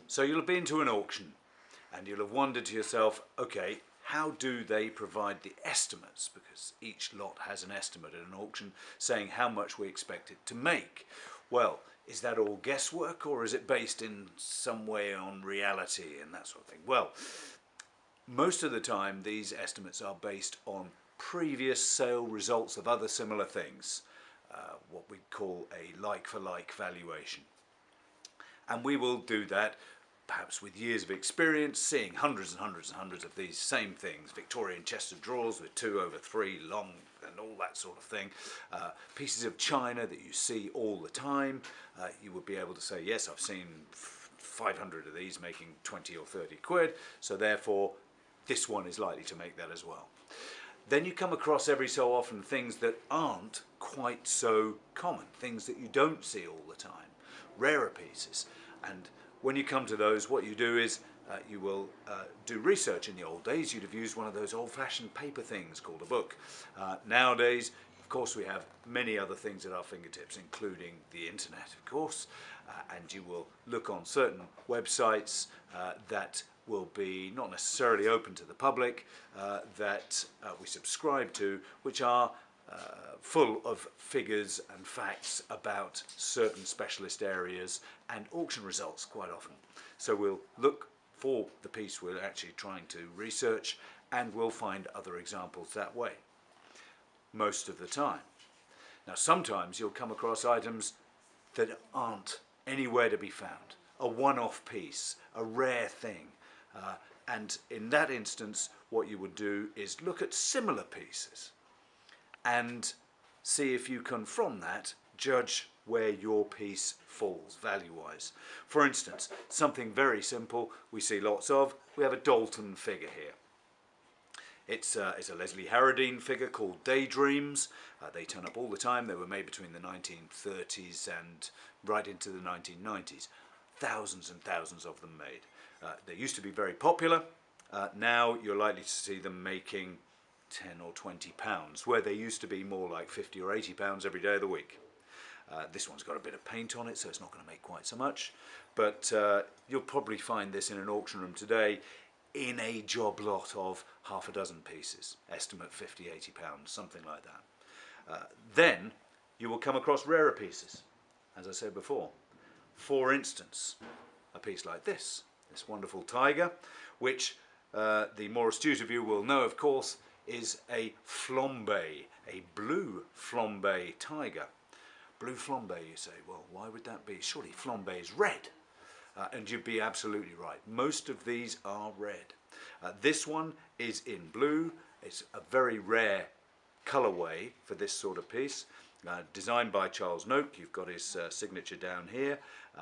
So you'll have been to an auction and you'll have wondered to yourself, okay, how do they provide the estimates? Because each lot has an estimate at an auction saying how much we expect it to make. Well, is that all guesswork, or is it based in some way on reality and that sort of thing? Well, most of the time these estimates are based on previous sale results of other similar things, what we call a like-for-like valuation. And we will do that perhaps with years of experience, seeing hundreds and hundreds and hundreds of these same things, Victorian chest of drawers with 2/3 long and all that sort of thing, pieces of china that you see all the time. You would be able to say, yes, I've seen 500 of these making 20 or 30 quid, so therefore this one is likely to make that as well. Then you come across every so often things that aren't quite so common, things that you don't see all the time, rarer pieces. And when you come to those, what you do is you will do research. In the old days, you'd have used one of those old-fashioned paper things called a book. Nowadays, of course, we have many other things at our fingertips, including the internet, of course, and you will look on certain websites that will be not necessarily open to the public, that we subscribe to, which are full of figures and facts about certain specialist areas and auction results quite often. So we'll look for the piece we're actually trying to research, and we'll find other examples that way, most of the time. Now sometimes you'll come across items that aren't anywhere to be found, a one-off piece, a rare thing. And in that instance, what you would do is look at similar pieces and see if you can, from that, judge where your piece falls value-wise. For instance, something very simple we see lots of, we have a Dalton figure here. It's a Leslie Harradine figure called Daydreams. They turn up all the time. They were made between the 1930s and right into the 1990s. Thousands and thousands of them made. They used to be very popular. Now you're likely to see them making 10 or 20 pounds, where they used to be more like 50 or 80 pounds every day of the week. This one's got a bit of paint on it, so it's not going to make quite so much, but you'll probably find this in an auction room today in a job lot of half a dozen pieces, estimate 50, 80 pounds, something like that. Then you will come across rarer pieces, as I said before. For instance, a piece like this wonderful tiger, which the more astute of you will know, of course, is a flambe, a blue flambe tiger. Blue flambe, you say, well, why would that be? Surely flambe is red. And you'd be absolutely right. Most of these are red. This one is in blue. It's a very rare colourway for this sort of piece. Designed by Charles Noak. You've got his signature down here.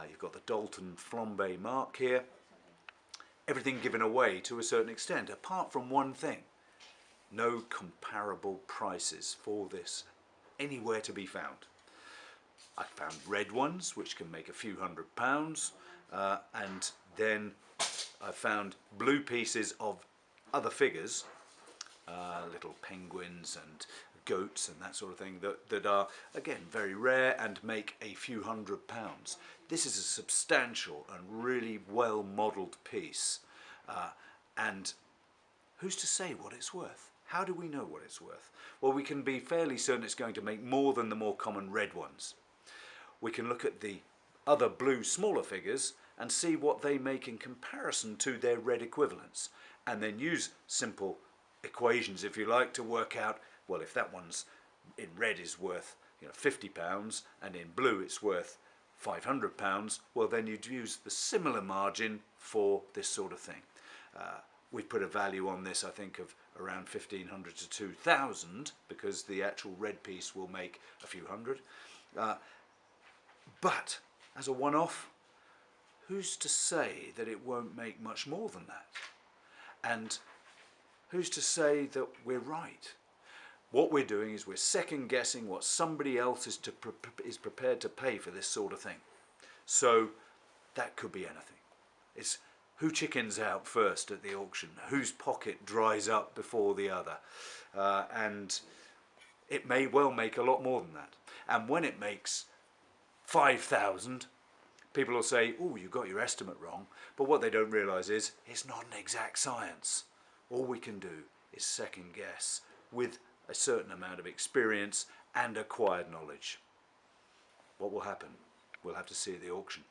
You've got the Dalton flambe mark here. Everything given away to a certain extent, apart from one thing. No comparable prices for this anywhere to be found. I found red ones, which can make a few £100s, and then I found blue pieces of other figures, little penguins and goats and that sort of thing, that are, again, very rare and make a few £100s. This is a substantial and really well modelled piece, and who's to say what it's worth? How do we know what it's worth? Well, we can be fairly certain it's going to make more than the more common red ones. We can look at the other blue smaller figures and see what they make in comparison to their red equivalents, and then use simple equations, if you like, to work out, well, if that one's in red is worth £50 and in blue it's worth £500, well, then you'd use the similar margin for this sort of thing. We've put a value on this, I think, of around 1,500 to 2,000, because the actual red piece will make a few hundred. But as a one-off, who's to say that it won't make much more than that? And who's to say that we're right? What we're doing is we're second-guessing what somebody else is prepared to pay for this sort of thing. So that could be anything. It's who chickens out first at the auction, whose pocket dries up before the other. And it may well make a lot more than that. And when it makes 5,000, People will say, oh, you got your estimate wrong, but what they don't realise is it's not an exact science. All we can do is second guess with a certain amount of experience and acquired knowledge. What will happen? We'll have to see at the auction.